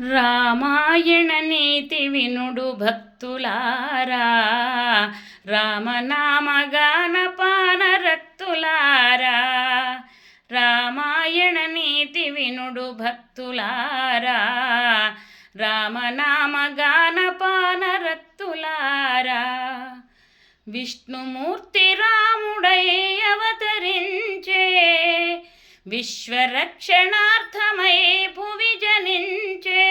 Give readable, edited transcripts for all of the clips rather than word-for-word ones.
రామాయణ నీతి వినుడు భక్తులారా, రామనామగాన పానరక్తులారా. రామాయణ నీతి వినుడు భక్తులారా, రామనామగాన పానరక్తులారా. విష్ణుమూర్తి రాముడై అవతరించే, విశ్వరక్షణార్థమై భువి జనించే.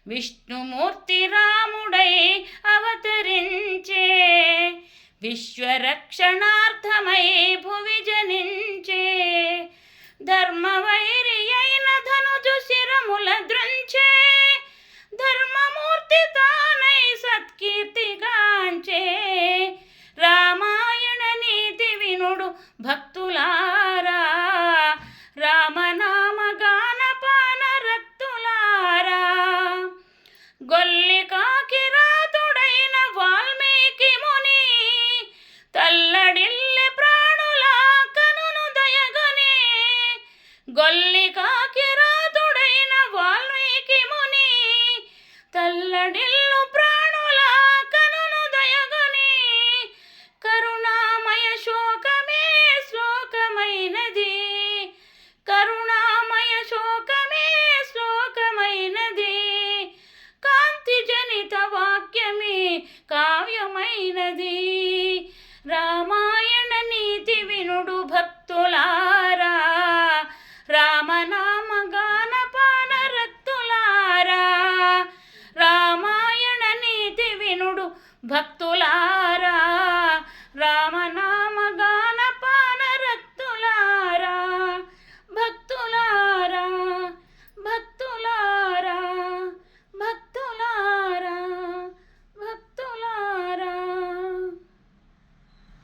విష్ణుమూర్తి రాముడై అవతరించే, విశ్వరక్షణార్థమై భువి జనించే. ధర్మవైరి అయిన ధనుజు